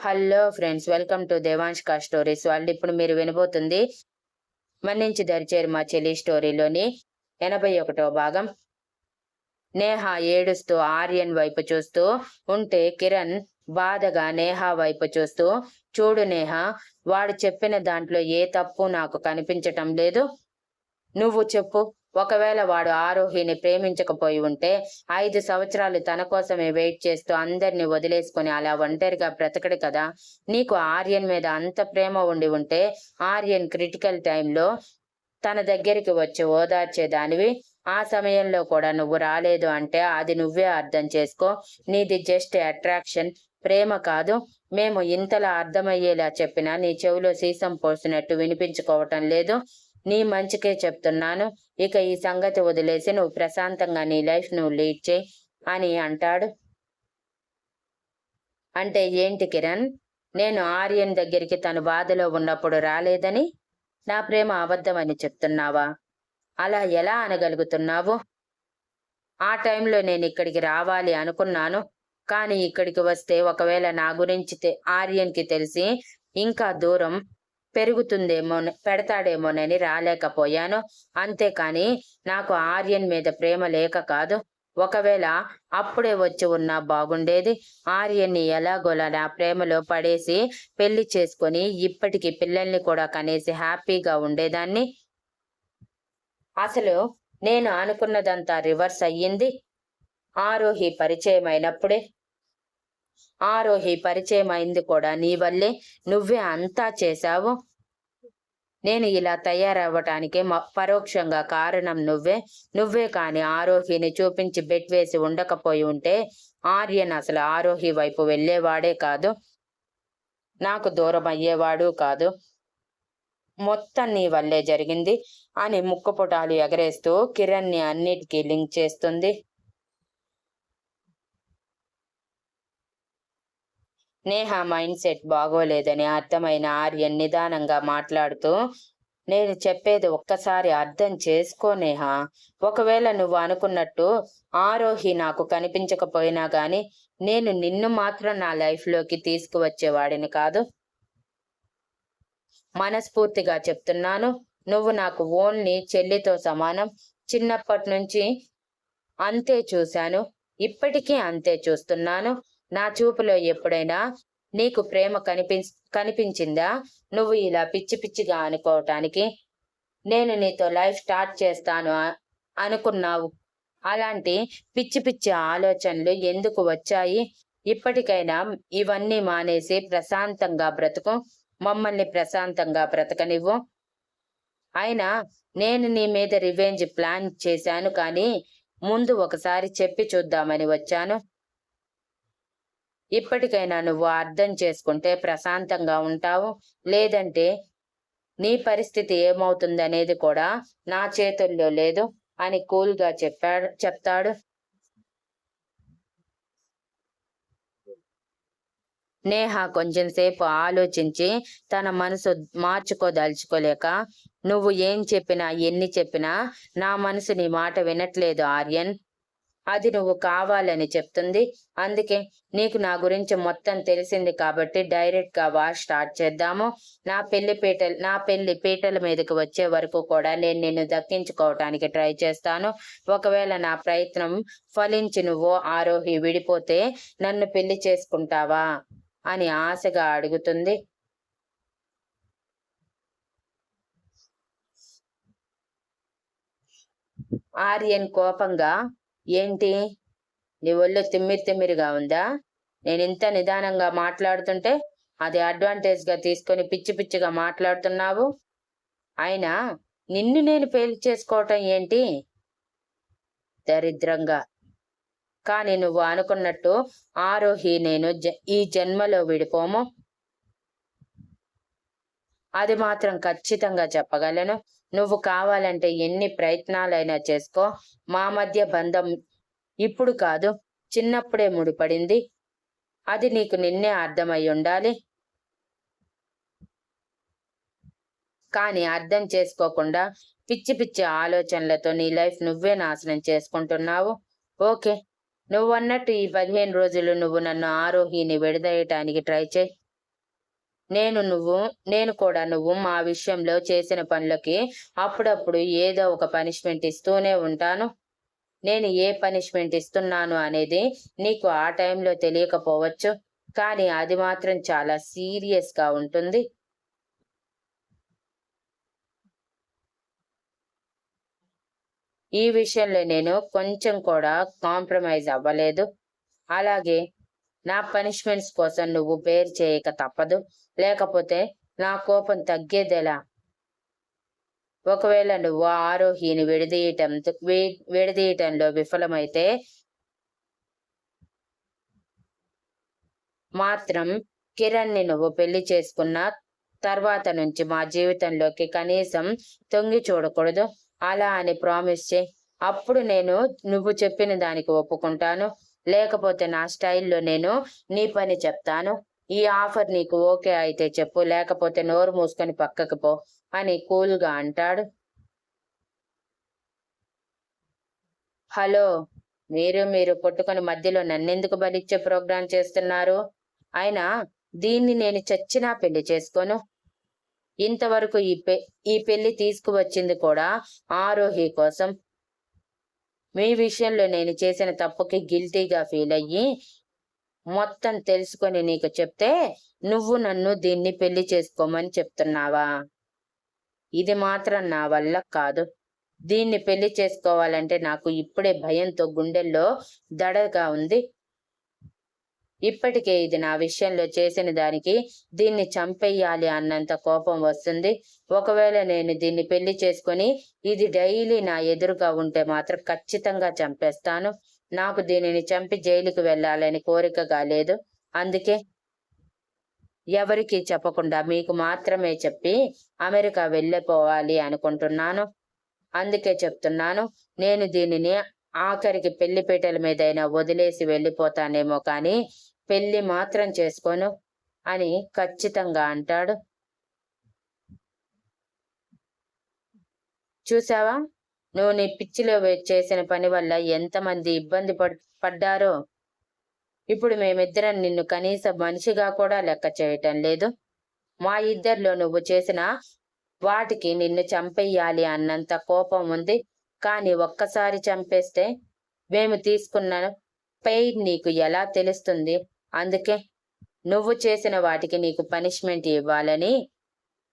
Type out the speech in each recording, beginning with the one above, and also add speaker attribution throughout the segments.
Speaker 1: Hello friends, welcome to దేవాంష్క stories. వాళ్ళు ఇప్పుడు మీరు వినబోతుంది మన్నించి దరిచేరు మా చెల్లి స్టోరీలోని 81వ భాగం. నేహ ఏడుస్తూ ఆర్యన్ వైపు చూస్తూ ఉంటే కిరణ్ బాధగా నేహ వైపు చూస్తూ, చూడు నేహ, వాడు చెప్పిన దాంట్లో ఏ తప్పు నాకు కనిపించటం లేదు. నువ్వు చెప్పు, ఒకవేళ వాడు ఆరోహిని ప్రేమించకపోయి ఉంటే 5 సంవత్సరాలు తన కోసమే వెయిట్ చేస్తూ అందరినీ వదిలేసుకుని అలా ఒంటరిగా బ్రతకడు కదా. నీకు ఆర్యన్ మీద అంత ప్రేమ ఉండి ఉంటే ఆర్యన్ క్రిటికల్ టైంలో తన దగ్గరికి వచ్చి ఓదార్చేదానివి. ఆ సమయంలో కూడా నువ్వు రాలేదు అంటే అది నువ్వే అర్థం చేసుకో. నీది జస్ట్ అట్రాక్షన్, ప్రేమ కాదు. మేము ఇంతలా అర్థమయ్యేలా చెప్పినా నీ చెవిలో సీసం పోసినట్టు వినిపించుకోవటం లేదు. నీ మంచికే చెప్తున్నాను. ఇక ఈ సంగతి వదిలేసి నువ్వు ప్రశాంతంగా నీ లైఫ్ నువ్వు లీడ్ చేయి అని అంటాడు. అంటే ఏంటి కిరణ్, నేను ఆర్యన్ దగ్గరికి తను బాధలో ఉన్నప్పుడు రాలేదని, నా ప్రేమ అబద్ధమని చెప్తున్నావా? అలా ఎలా అనగలుగుతున్నావు? ఆ టైంలో నేను ఇక్కడికి రావాలి అనుకున్నాను, కానీ ఇక్కడికి వస్తే ఒకవేళ నా గురించి ఆర్యన్కి తెలిసి ఇంకా దూరం పెడతాడేమోనని రాలేకపోయాను. అంతేకాని నాకు ఆర్యన్ మీద ప్రేమ లేక కాదు. ఒకవేళ అప్పుడే వచ్చి ఉన్నా బాగుండేది. ఆర్యన్ని ఎలాగోలా నా ప్రేమలో పడేసి పెళ్లి చేసుకొని ఇప్పటికి పిల్లల్ని కూడా కనేసి హ్యాపీగా ఉండేదాన్ని. అసలు నేను అనుకున్నదంతా రివర్స్ అయ్యింది. ఆరోహి పరిచయం అయింది కూడా నీ వల్లే. నువ్వే అంతా చేశావు. నేను ఇలా తయారవ్వటానికి పరోక్షంగా కారణం నువ్వే కాని ఆరోహిని చూపించి బెట్ వేసి ఉండకపోయి ఉంటే ఆర్యన్ అసలు ఆరోహి వైపు వెళ్ళేవాడే కాదు, నాకు దూరం అయ్యేవాడు కాదు. మొత్తం నీ వల్లే జరిగింది అని ముక్కుపుటాలు ఎగరేస్తూ కిరణ్ని అన్నిటికీ లింక్ చేస్తుంది. నేహ మైండ్ సెట్ బాగోలేదని అర్థమైన ఆర్యన్ నిదానంగా మాట్లాడుతూ, నేను చెప్పేది ఒక్కసారి అర్థం చేసుకో నేహ. ఒకవేళ నువ్వు అనుకున్నట్టు ఆరోహి నాకు కనిపించకపోయినా గాని నేను నిన్ను మాత్రం నా లైఫ్లోకి తీసుకువచ్చేవాడిని కాదు. మనస్ఫూర్తిగా చెప్తున్నాను. నువ్వు నాకు ఓన్లీ చెల్లితో సమానం. చిన్నప్పటి నుంచి అంతే చూశాను, ఇప్పటికీ అంతే చూస్తున్నాను. నా చూపులో ఎప్పుడైనా నీకు ప్రేమ కనిపించిందా? నువ్వు ఇలా పిచ్చి పిచ్చిగా అనుకోవటానికి నేను నీతో లైఫ్ స్టార్ట్ చేస్తాను అనుకున్నావు. అలాంటి పిచ్చి పిచ్చి ఆలోచనలు ఎందుకు వచ్చాయి? ఇప్పటికైనా ఇవన్నీ మానేసి ప్రశాంతంగా బ్రతుకు. మమ్మల్ని ప్రశాంతంగా బ్రతకనివ్వు. అయినా నేను నీ మీద రివెంజ్ ప్లాన్ చేశాను, కానీ ముందు ఒకసారి చెప్పి చూద్దామని వచ్చాను. ఇప్పటికైనా నువ్వు అర్థం చేసుకుంటే ప్రశాంతంగా ఉంటావు. లేదంటే నీ పరిస్థితి ఏమవుతుందనేది కూడా నా చేతుల్లో లేదు అని కూల్గా చెప్తాడు. నేహ కొంచెం సేపు ఆలోచించి తన మనసు మార్చుకోదలుచుకోలేక, నువ్వు ఏం చెప్పినా ఎన్ని చెప్పినా నా మనసు నీ మాట వినట్లేదు ఆర్యన్. అది నువ్వు కావాలని చెప్తుంది. అందుకే నీకు నా గురించి మొత్తం తెలిసింది కాబట్టి డైరెక్ట్ గా వార్ స్టార్ట్ చేద్దాము. నా పెళ్లి పీటల మీదకి వచ్చే వరకు కూడా నేను నిన్ను దక్కించుకోవటానికి ట్రై చేస్తాను. ఒకవేళ నా ప్రయత్నం ఫలించి నువ్వు ఆరోహి విడిపోతే నన్ను పెళ్లి చేసుకుంటావా అని ఆశగా అడుగుతుంది. ఆర్యన్ కోపంగా, ఏంటి నీ ఒళ్ళు తిమ్మిరిగా ఉందా? నేను ఇంత నిదానంగా మాట్లాడుతుంటే అది అడ్వాంటేజ్గా తీసుకొని పిచ్చి పిచ్చిగా మాట్లాడుతున్నావు. అయినా నిన్ను నేను పెళ్లి చేసుకోవటం ఏంటి దరిద్రంగా. కానీ నువ్వు అనుకున్నట్టు ఆరోహి నేను ఈ జన్మలో విడిపోము. అది మాత్రం ఖచ్చితంగా చెప్పగలను. నువ్వు కావాలంటే ఎన్ని ప్రయత్నాలైనా చేసుకో. మా మధ్య బంధం ఇప్పుడు కాదు, చిన్నప్పుడే ముడిపడింది. అది నీకు నిన్నే అర్థమై ఉండాలి. కానీ అర్థం చేసుకోకుండా పిచ్చి పిచ్చి ఆలోచనలతో నీ లైఫ్ నువ్వే నాశనం చేసుకుంటున్నావు. ఓకే, నువ్వన్నట్టు ఈ 15 రోజులు నువ్వు నన్ను ఆరోహిని విడదీయటానికి ట్రై చేయి. నేను కూడా నువ్వు మా విషయంలో చేసిన పనులకి అప్పుడప్పుడు ఏదో ఒక పనిష్మెంట్ ఇస్తూనే ఉంటాను. నేను ఏ పనిష్మెంట్ ఇస్తున్నాను అనేది నీకు ఆ టైంలో తెలియకపోవచ్చు. కానీ అది మాత్రం చాలా సీరియస్‌గా ఉంటుంది. ఈ విషయంలో నేను కొంచెం కూడా కాంప్రమైజ్ అవ్వలేదు. అలాగే నా పనిష్మెంట్స్ కోసం నువ్వు బేర్ చేయక తప్పదు. లేకపోతే నా కోపం తగ్గేదెలా? ఒకవేళ నువ్వు ఆరోహిని విడదీయటంలో విఫలమైతే మాత్రం కిరణ్‌ని నువ్వు పెళ్లి చేసుకున్న తర్వాత నుంచి మా జీవితంలోకి కనీసం తొంగి చూడకూడదు. అలా అని ప్రామిస్ చెయ్. అప్పుడు నేను నువ్వు చెప్పిన దానికి ఒప్పుకుంటాను. లేకపోతే నా స్టైల్‌లో నేను నీ పని చెప్తాను. ఈ ఆఫర్ నీకు ఓకే అయితే చెప్పు. లేకపోతే నోరు మూసుకొని పక్కకి పో అని కూల్‌గా అంటాడు. హలో! మీరు కొట్టుకొని మధ్యలో నన్నెందుకు బలిచ్చే ప్రోగ్రామ్ చేస్తున్నారు? అయినా దీన్ని నేను చచ్చినా పెళ్లి చేసుకోను. ఇంతవరకు ఈ పెళ్లి తీసుకువచ్చింది కూడా ఆరోహి కోసం. మీ విషయంలో నేను చేసిన తప్పుకి గిల్టీగా ఫీల్ అయ్యి మొత్తం తెలుసుకొని నీకు చెప్తే నువ్వు నన్ను దీన్ని పెళ్లి చేసుకోమని చెప్తున్నావా? ఇది మాత్రం నా వల్ల కాదు. దీన్ని పెళ్లి చేసుకోవాలంటే నాకు ఇప్పుడే భయంతో గుండెల్లో దడగా ఉంది. ఇప్పటికే ఇది నా విషయంలో చేసిన దానికి దీన్ని చంపేయాలి అన్నంత కోపం వస్తుంది. ఒకవేళ నేను దీన్ని పెళ్లి చేసుకొని ఇది డైలీ నా ఎదురుగా ఉంటే మాత్రం ఖచ్చితంగా చంపేస్తాను. నాకు దీనిని చంపి జైలుకి వెళ్ళాలని కోరికగా లేదు. అందుకే ఎవరికీ చెప్పకుండా మీకు మాత్రమే చెప్పి అమెరికా వెళ్ళిపోవాలి అనుకుంటున్నాను. అందుకే చెప్తున్నాను, నేను దీనిని ఆఖరికి పెళ్లిపీటల మీదైనా వదిలేసి వెళ్ళిపోతానేమో కానీ పెళ్లి మాత్రం చేసుకోను అని ఖచ్చితంగా అంటాడు. చూసావా, నువ్వు నీ పిచ్చిలో చేసిన పని వల్ల ఎంతమంది ఇబ్బంది పడ్డారో. ఇప్పుడు మేమిద్దరం నిన్ను కనీసం మనిషిగా కూడా లెక్క చేయటం లేదు. మా ఇద్దరిలో నువ్వు చేసిన వాటికి నిన్ను చంపేయాలి అన్నంత కోపం ఉంది. కానీ ఒక్కసారి చంపేస్తే మేము తీసుకున్న పెయిన్ నీకు ఎలా తెలుస్తుంది? అందుకే నువ్వు చేసిన వాటికి నీకు పనిష్మెంట్ ఇవ్వాలని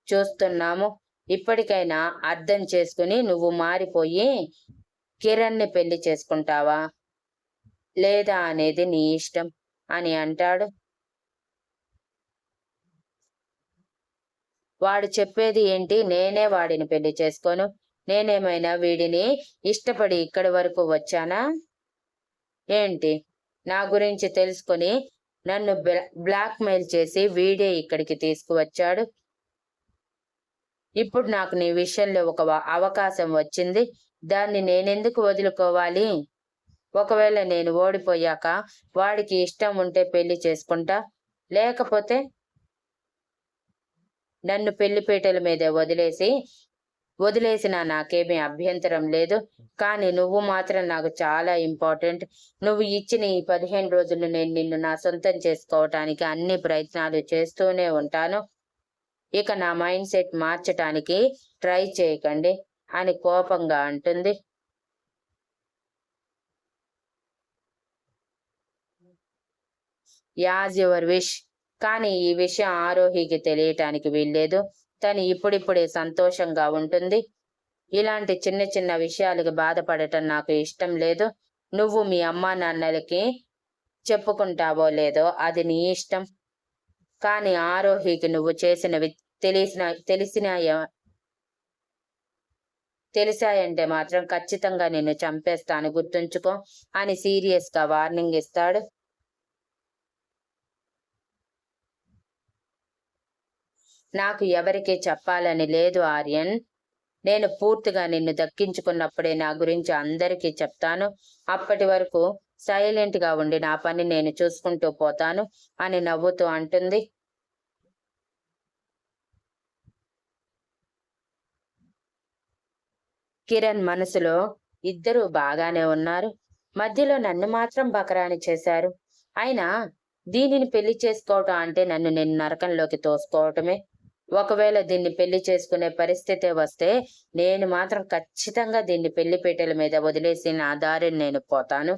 Speaker 1: చూస్తున్నాము. ఇప్పటికైనా అర్థం చేసుకుని నువ్వు మారిపోయి కిరణ్‌ని పెళ్లి చేసుకుంటావా లేదా అనేది నీ ఇష్టం అని అంటాడు. వాడు చెప్పేది ఏంటి? నేనే వాడిని పెళ్లి చేసుకోను. నేనేమైనా వీడిని ఇష్టపడి ఇక్కడి వరకు వచ్చానా ఏంటి? నా గురించి తెలుసుకొని నన్ను బ్లాక్ మెయిల్ చేసి వీడే ఇక్కడికి తీసుకువచ్చాడు. ఇప్పుడు నాకు నీ విషయంలో ఒక అవకాశం వచ్చింది. దాన్ని నేనెందుకు వదులుకోవాలి? ఒకవేళ నేను ఓడిపోయాక వాడికి ఇష్టం ఉంటే పెళ్లి చేసుకుంటా. లేకపోతే నన్ను పెళ్లిపీటల మీదే వదిలేసినా నాకేమీ అభ్యంతరం లేదు. కానీ నువ్వు మాత్రం నాకు చాలా ఇంపార్టెంట్. నువ్వు ఇచ్చిన ఈ 15 రోజులు నేను నిన్ను నా సొంతం చేసుకోవటానికి అన్ని ప్రయత్నాలు చేస్తూనే ఉంటాను. ఇక నా మైండ్ సెట్ మార్చటానికి ట్రై చేయకండి అని కోపంగా అంటుంది. As your wish. కానీ ఈ విషయం ఆరోహికి తెలియటానికి వీల్లేదు. తను ఇప్పుడిప్పుడే సంతోషంగా ఉంటుంది. ఇలాంటి చిన్న చిన్న విషయాలకి బాధపడటం నాకు ఇష్టం లేదు. నువ్వు మీ అమ్మా నాన్నలకి చెప్పుకుంటావో లేదో అది నీ ఇష్టం. కానీ ఆరోహికి నువ్వు చేసినవి తెలిసాయంటే మాత్రం ఖచ్చితంగా నిన్ను చంపేస్తాను, గుర్తుంచుకో అని సీరియస్ గా వార్నింగ్ ఇస్తాడు. నాకు ఎవరికీ చెప్పాలని లేదు ఆర్యన్. నేను పూర్తిగా నిన్ను దక్కించుకున్నప్పుడే నా గురించి అందరికీ చెప్తాను. అప్పటి వరకు సైలెంట్ గా ఉండి నా పని నేను చూసుకుంటూ పోతాను అని నవ్వుతూ అంటుంది. కిరణ్ మనసులో ఇద్దరూ బాగానే ఉన్నారు. మధ్యలో నన్ను మాత్రం బకరాని చేశారు. అయినా దీనిని పెళ్లి చేసుకోవటం అంటే నన్ను నేను నరకంలోకి తోసుకోవటమే. ఒకవేళ దీన్ని పెళ్లి చేసుకునే పరిస్థితే వస్తే నేను మాత్రం ఖచ్చితంగా దీన్ని పెళ్లి పీటల మీద వదిలేసి నా దారిని నేను పోతాను.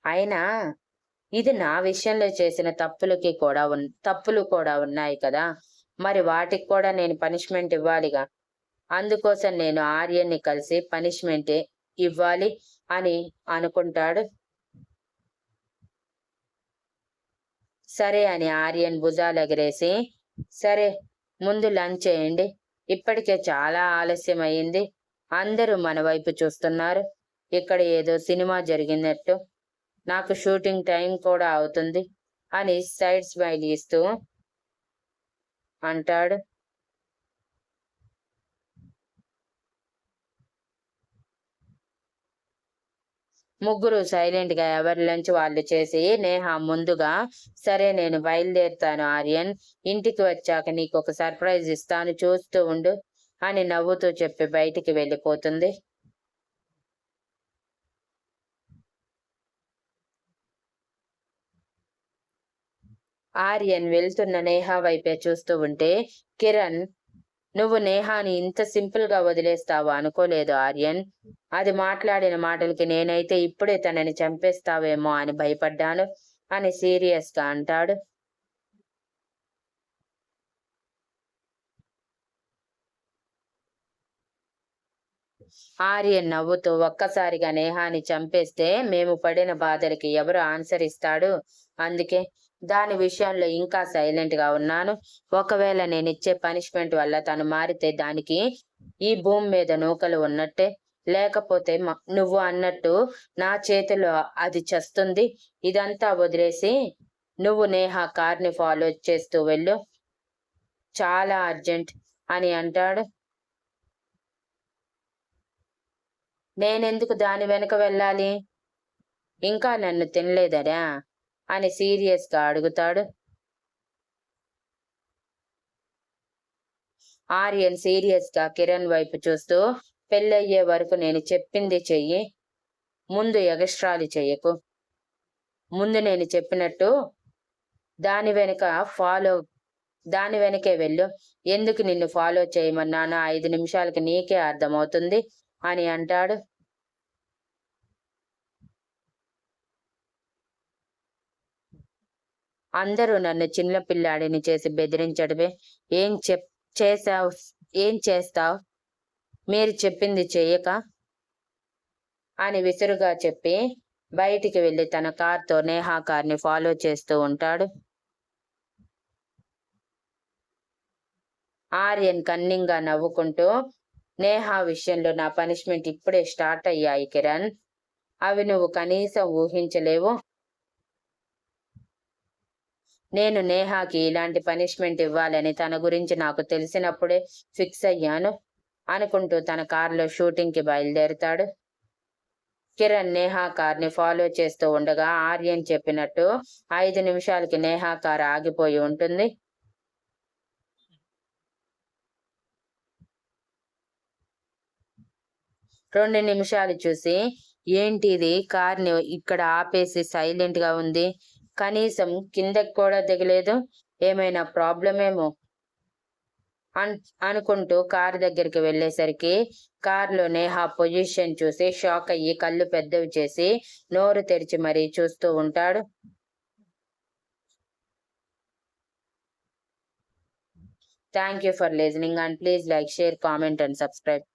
Speaker 1: అయినా ఇది నా విషయంలో చేసిన తప్పులు కూడా ఉన్నాయి కదా! మరి వాటికి కూడా నేను పనిష్మెంట్ ఇవ్వాలిగా. అందుకోసం నేను ఆర్యన్ని కలిసి పనిష్మెంట్ ఇవ్వాలి అని అనుకుంటాడు. సరే అని ఆర్యన్ భుజాలెగరేసి, సరే ముందు లంచ్ చేయండి. ఇప్పటికే చాలా ఆలస్యం అయింది. అందరూ మన వైపు చూస్తున్నారు. ఇక్కడ ఏదో సినిమా జరిగినట్టు. నాకు షూటింగ్ టైం కూడా అవుతుంది అని సైడ్ స్మైల్ ఇస్తూ అంటాడు. ముగ్గురు సైలెంట్ గా ఎవరి లంచ్ వాళ్ళు చేసి నేహ ముందుగా, సరే నేను బయలుదేరుతాను ఆర్యన్, ఇంటికి వచ్చాక నీకు ఒక సర్ప్రైజ్ ఇస్తాను, చూస్తూ ఉండు అని నవ్వుతూ చెప్పి బయటికి వెళ్ళిపోతుంది. ఆర్యన్ వెళ్తున్న నేహ వైపే చూస్తూ ఉంటే, కిరణ్, నువ్వు నేహాని ఇంత సింపుల్ గా వదిలేస్తావు అనుకోలేదు ఆర్యన్. అది మాట్లాడిన మాటలకి నేనైతే ఇప్పుడే తనని చంపేస్తావేమో అని భయపడ్డాను అని సీరియస్ గా అంటాడు. ఆర్యన్ నవ్వుతూ, ఒక్కసారిగా నేహాని చంపేస్తే మేము పడిన బాధలకి ఎవరు ఆన్సర్ ఇస్తాడు? అందుకే దాని విషయంలో ఇంకా సైలెంట్ గా ఉన్నాను. ఒకవేళ నేనిచ్చే పనిష్మెంట్ వల్ల తను మారితే దానికి ఈ భూమి మీద నూకలు ఉన్నట్టే. లేకపోతే నువ్వు అన్నట్టు నా చేతిలో అది చస్తుంది. ఇదంతా వదిలేసి నువ్వు నేహ కార్ని ఫాలో చేస్తూ వెళ్ళు, చాలా అర్జెంట్ అని అంటాడు. నేనెందుకు దాని వెనక వెళ్ళాలి? ఇంకా నన్ను తినలేదరా అని సీరియస్ గా అడుగుతాడు. ఆర్యన్ సీరియస్ గా కిరణ్ వైపు చూస్తూ, పెళ్ళయ్యే వరకు నేను చెప్పింది చెయ్యి, ముందు ఎగస్ట్రాలు చెయ్యకు. ముందు నేను చెప్పినట్టు దాని వెనకే వెళ్ళు. ఎందుకు నిన్ను ఫాలో చేయమన్నానో 5 నిమిషాలకి నీకే అర్థమవుతుంది అని అంటాడు. అందరూ నన్ను చిన్న పిల్లాడిని చేసి బెదిరించడమే. ఏం చేస్తావ్? మీరు చెప్పింది చెయ్యక అని విసురుగా చెప్పి బయటికి వెళ్లి తన కార్తో నేహా కార్ని ఫాలో చేస్తూ ఉంటాడు. ఆర్యన్ కన్నింగ్ గా నవ్వుకుంటూ, నేహా విషయంలో నా పనిష్మెంట్ ఇప్పుడే స్టార్ట్ అయ్యాయి కిరణ్. అవి నువ్వు కనీసం ఊహించలేవు. నేను నేహాకి ఇలాంటి పనిష్మెంట్ ఇవ్వాలని తన గురించి నాకు తెలిసినప్పుడే ఫిక్స్ అయ్యాను అనుకుంటూ తన కారులో షూటింగ్ కి బయలుదేరుతాడు. కిరణ్ నేహా కార్ని ఫాలో చేస్తూ ఉండగా ఆర్యన్ చెప్పినట్టు 5 నిమిషాలకి నేహా కార్ ఆగిపోయి ఉంటుంది. రెండు నిమిషాలు చూసి, ఏంటిది కార్ని ఇక్కడ ఆపేసి సైలెంట్ గా ఉంది, కనీసం కిందకి కూడా దిగలేదు, ఏమైనా ప్రాబ్లమేమో అనుకుంటూ కారు దగ్గరికి వెళ్ళేసరికి కారులో నేహా పొజిషన్ చూసి షాక్ అయ్యి కళ్ళు పెద్దవి చేసి నోరు తెరిచి మరీ చూస్తూ ఉంటాడు. Thank you for listening and please like, share, comment and subscribe.